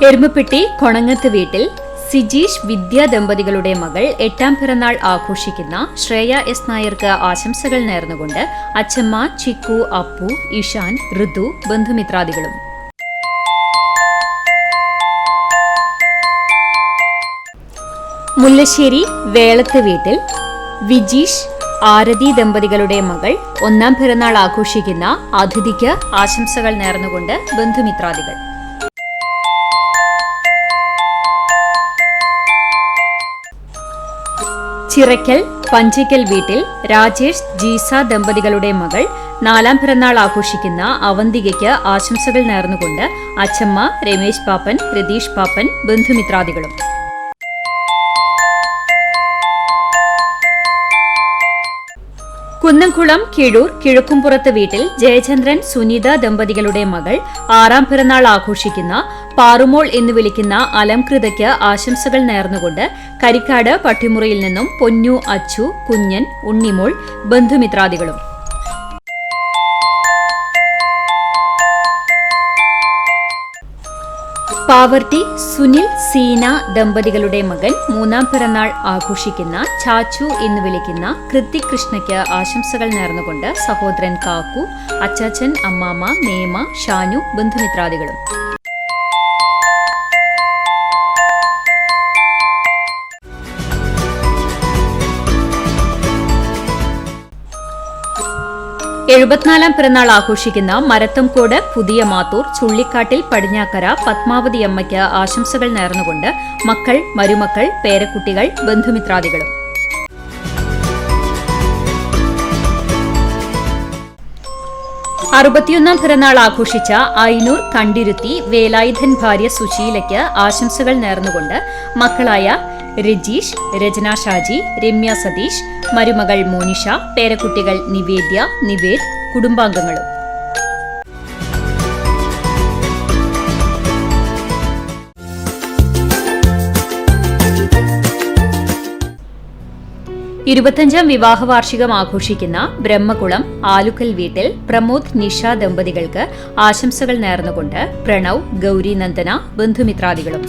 എരുമപ്പെട്ടി കൊണങ്ങത്ത് വീട്ടിൽ സിജീഷ് വിദ്യ ദമ്പതികളുടെ മകൾ 8ാം പിറന്നാൾ ആഘോഷിക്കുന്ന ശ്രേയ എസ് നായർക്ക് ആശംസകൾ നേർന്നുകൊണ്ട് അച്ചമ്മ, ചിക്കു, അപ്പു, ഇഷാൻ, ഋതു, ബന്ധുമിത്രാദികളും. മുല്ലശ്ശേരി വേളത്ത് വീട്ടിൽ വിജീഷ്, ആരതി ദമ്പതികളുടെ മകൾ 1ാം പിറന്നാൾ ആഘോഷിക്കുന്ന അതിഥിക്ക് ആശംസകൾ നേർന്നുകൊണ്ട് ബന്ധുമിത്രാദികൾ. ചിറയ്ക്കൽ പഞ്ചിക്കൽ വീട്ടിൽ രാജേഷ്, ജീസ ദമ്പതികളുടെ മകൾ 4ാം പിറന്നാൾ ആഘോഷിക്കുന്ന അവന്തികയ്ക്ക് ആശംസകൾ നേർന്നുകൊണ്ട് അച്ചമ്മ, രമേശ് പാപ്പൻ, രതീഷ് പാപ്പൻ, ബന്ധുമിത്രാദികളും. കുന്നംകുളം കിഴൂർ കിഴക്കുംപുറത്ത് വീട്ടിൽ ജയചന്ദ്രൻ, സുനിത ദമ്പതികളുടെ മകൾ 6ാം പിറന്നാൾ ആഘോഷിക്കുന്ന പാറുമോൾ എന്ന് വിളിക്കുന്ന അലംകൃതയ്ക്ക് ആശംസകൾ നേർന്നുകൊണ്ട് കരിക്കാട് പട്ടിമുറിയിൽ നിന്നും പൊന്നു, അച്ചു, കുഞ്ഞൻ, ഉണ്ണിമോൾ, ബന്ധുമിത്രാദികളും. പാവർട്ടി സുനിൽ, സീന ദമ്പതികളുടെ മകൻ 3ാം പിറന്നാൾ ആഘോഷിക്കുന്ന ചാച്ചു എന്ന് വിളിക്കുന്ന കൃത്തിക് കൃഷ്ണയ്ക്ക് ആശംസകൾ നേർന്നുകൊണ്ട് സഹോദരൻ കാക്കു, അച്ചാച്ചൻ, അമ്മാമ്മ, മേമ, ഷാനു, ബന്ധുമിത്രാദികളും. എഴുപത്തിനാലാം പിറന്നാൾ ആഘോഷിക്കുന്ന മരത്തംകോട് പുതിയ മാത്തൂർ ചുള്ളിക്കാട്ടിൽ പടിഞ്ഞാക്കര പത്മാവതി അമ്മയ്ക്ക് ആശംസകൾ നേർന്നുകൊണ്ട് മക്കൾ, മരുമക്കൾ, പേരക്കുട്ടികൾ, ബന്ധുമിത്രാദികളും. അറുപത്തിയൊന്നാം പിറന്നാൾ ആഘോഷിച്ച ഐനൂർ കണ്ടിരുത്തി വേലായുധൻ ഭാര്യ സുശീലയ്ക്ക് ആശംസകൾ നേർന്നുകൊണ്ട് മക്കളായ രജീഷ്, രചന ഷാജി, രമ്യ സതീഷ്, മരുമകൾ മോനിഷ, പേരക്കുട്ടികൾ നിവേദ്യ, നിവേദ്, കുടുംബാംഗങ്ങളും. ഇരുപത്തഞ്ചാം വിവാഹ വാർഷികം ആഘോഷിക്കുന്ന ബ്രഹ്മകുളം ആലുക്കൽ വീട്ടിൽ പ്രമോദ്, നിഷ ദമ്പതികൾക്ക് ആശംസകൾ നേർന്നുകൊണ്ട് പ്രണവ്, ഗൌരി നന്ദന, ബന്ധുമിത്രാദികളും.